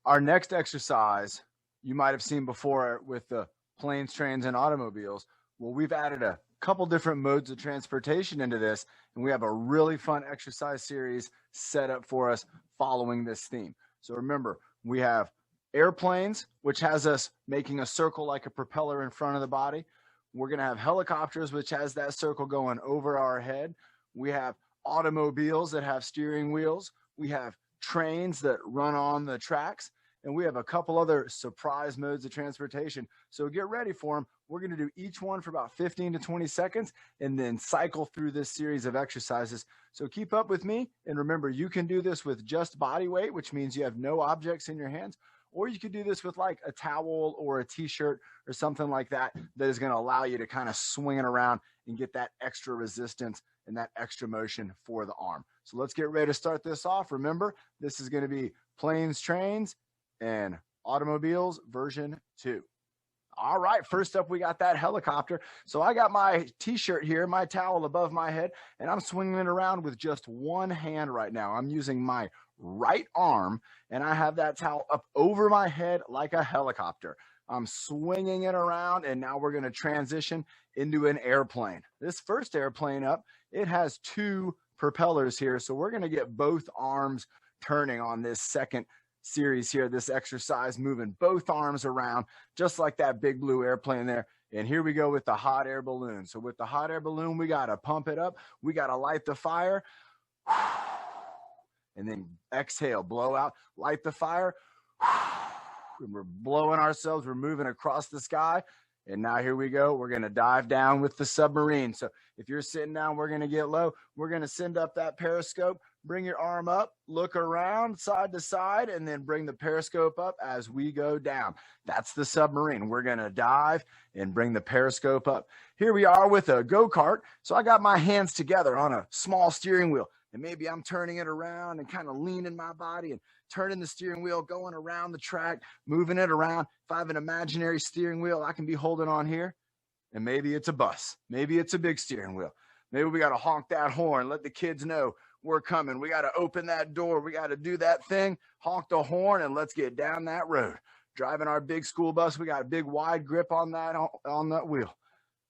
Our next exercise you might have seen before with the planes, trains, and automobiles. Well, we've added a couple different modes of transportation into this, and we have a really fun exercise series set up for us following this theme. So remember, we have airplanes, which has us making a circle like a propeller in front of the body. We're going to have helicopters, which has that circle going over our head. We have automobiles that have steering wheels. We have trains that run on the tracks. And we have a couple other surprise modes of transportation. So get ready for them. We're going to do each one for about 15 to 20 seconds and then cycle through this series of exercises. So keep up with me. And remember, you can do this with just body weight, which means you have no objects in your hands. Or you could do this with like a towel or a t-shirt or something like that that is going to allow you to kind of swing it around and get that extra resistance and that extra motion for the arm. So let's get ready to start this off. Remember, this is going to be planes, trains, and automobiles version 2. All right, first up, we got that helicopter. So I got my t-shirt here, my towel above my head, and I'm swinging it around with just one hand right now. I'm using my right arm, and I have that towel up over my head like a helicopter. I'm swinging it around, and now we're going to transition into an airplane. This first airplane up, it has 2 propellers here, so we're going to get both arms turning on this second series here, this exercise, moving both arms around just like that big blue airplane there. And here we go with the hot air balloon. So with the hot air balloon, we got to pump it up. We got to light the fire and then exhale, blow out, light the fire. And we're blowing ourselves. We're moving across the sky. And now here we go. We're going to dive down with the submarine. So if you're sitting down, we're going to get low. We're going to send up that periscope. Bring your arm up, look around side to side, and then bring the periscope up as we go down. That's the submarine. We're going to dive and bring the periscope up. Here we are with a go-kart. So I got my hands together on a small steering wheel, and maybe I'm turning it around and kind of leaning my body and turning the steering wheel, going around the track, moving it around. If I have an imaginary steering wheel, I can be holding on here, and maybe it's a bus. Maybe it's a big steering wheel. Maybe we got to honk that horn, let the kids know we're coming. We got to open that door. We got to do that thing, honk the horn, and let's get down that road. Driving our big school bus, we got a big wide grip on that wheel.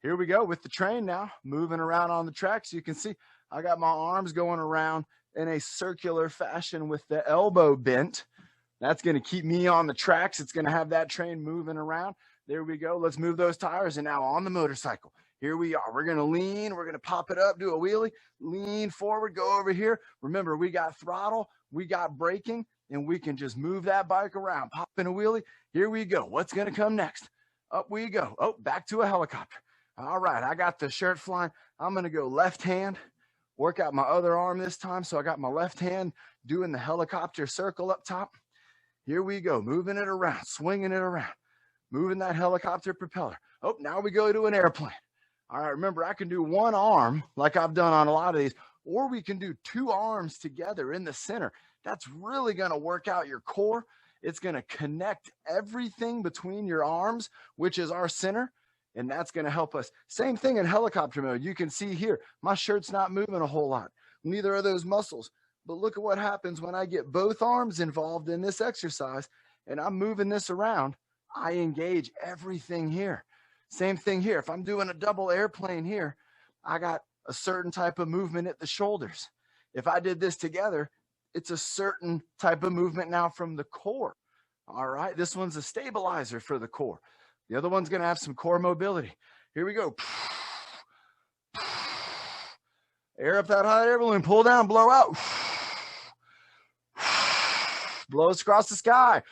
Here we go with the train now, moving around on the track. So you can see I got my arms going around in a circular fashion with the elbow bent. That's going to keep me on the tracks. It's going to have that train moving around. There we go. Let's move those tires. And now on the motorcycle. Here we are. We're going to lean. We're going to pop it up, do a wheelie, lean forward, go over here. Remember, we got throttle, we got braking, and we can just move that bike around, pop in a wheelie. Here we go. What's going to come next? Up we go. Oh, back to a helicopter. All right, I got the shirt flying. I'm going to go left hand, work out my other arm this time. So I got my left hand doing the helicopter circle up top. Here we go, moving it around, swinging it around, moving that helicopter propeller. Oh, now we go to an airplane. All right, remember, I can do one arm like I've done on a lot of these, or we can do 2 arms together in the center. That's really going to work out your core. It's going to connect everything between your arms, which is our center, and that's going to help us. Same thing in helicopter mode. You can see here, my shirt's not moving a whole lot. Neither are those muscles. But look at what happens when I get both arms involved in this exercise, and I'm moving this around. I engage everything here. Same thing here. If I'm doing a double airplane here, I got a certain type of movement at the shoulders. If I did this together, it's a certain type of movement now from the core. All right, this one's a stabilizer for the core. The other one's going to have some core mobility. Here we go. Air up that hot air balloon, pull down, blow out. Blows across the sky.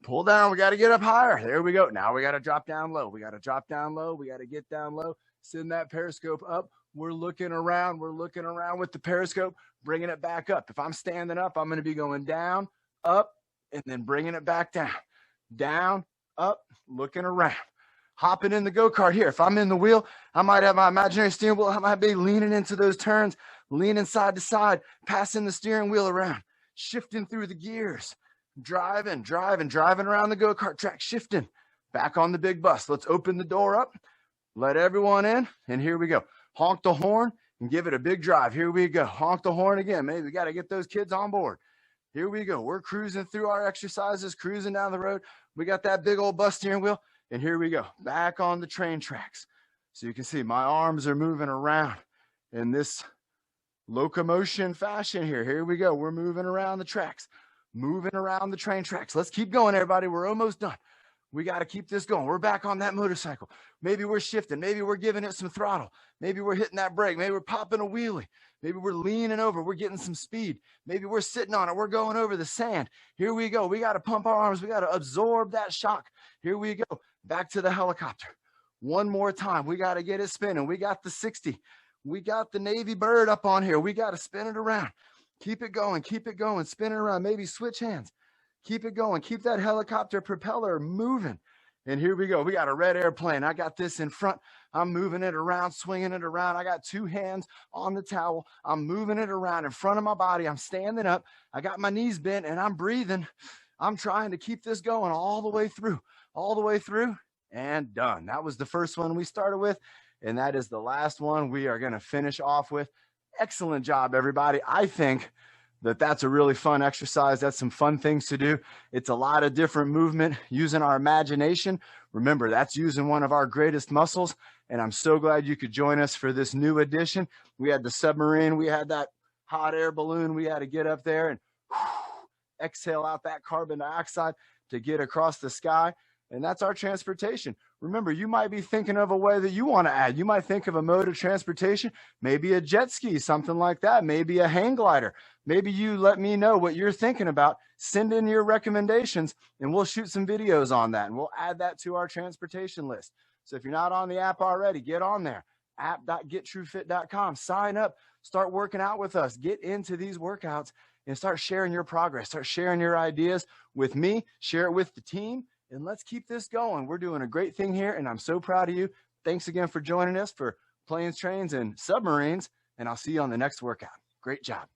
Pull down. We got to get up higher. There we go. Now we got to drop down low. We got to drop down low. We got to get down low. Send that periscope up. We're looking around. We're looking around with the periscope, bringing it back up. If I'm standing up, I'm going to be going down, up, and then bringing it back down. Down, up, looking around. Hopping in the go-kart here. If I'm in the wheel, I might have my imaginary steering wheel. I might be leaning into those turns, leaning side to side, passing the steering wheel around, shifting through the gears. Driving around the go-kart track, shifting back on the big bus. Let's open the door up, let everyone in, and here we go. Honk the horn and give it a big drive. Here we go. Honk the horn again. Maybe we got to get those kids on board. Here we go. We're cruising through our exercises, cruising down the road. We got that big old bus steering wheel. And here we go, back on the train tracks. So you can see my arms are moving around in this locomotion fashion here. Here we go. We're moving around the tracks, moving around the train tracks. Let's keep going, everybody. We're almost done. We got to keep this going. We're back on that motorcycle. Maybe we're shifting. Maybe we're giving it some throttle.Maybe we're hitting that brake. Maybe we're popping a wheelie. Maybe we're leaning over. We're getting some speed. Maybe we're sitting on it. We're going over the sand. Here we go. We got to pump our arms. We got to absorb that shock. Here we go. Back to the helicopter. One more time. We got to get it spinning. We got the 60. We got the Navy bird up on here. We got to spin it around. Keep it going. Keep it going. Spin it around. Maybe switch hands. Keep it going. Keep that helicopter propeller moving. And here we go. We got a red airplane. I got this in front. I'm moving it around, swinging it around. I got two hands on the towel. I'm moving it around in front of my body. I'm standing up. I got my knees bent and I'm breathing. I'm trying to keep this going all the way through, and done. That was the first one we started with. And that is the last one we are going to finish off with. Excellent job, everybody. I think that's a really fun exercise. That's some fun things to do. It's a lot of different movement using our imagination. Remember, that's using one of our greatest muscles. And I'm so glad you could join us for this new edition. We had the submarine. We had that hot air balloon. We had to get up there and exhale out that carbon dioxide to get across the sky. And that's our transportation. Remember, you might be thinking of a way that you want to add. You might think of a mode of transportation, maybe a jet ski, something like that, maybe a hang glider. Maybe you let me know what you're thinking about. Send in your recommendations and we'll shoot some videos on that and we'll add that to our transportation list. So if you're not on the app already, get on there, app.gettrufit.com, sign up, start working out with us, get into these workouts and start sharing your progress, start sharing your ideas with me, share it with the team. And let's keep this going. We're doing a great thing here, and I'm so proud of you. Thanks again for joining us for Planes, Trains, and Submarines, and I'll see you on the next workout. Great job.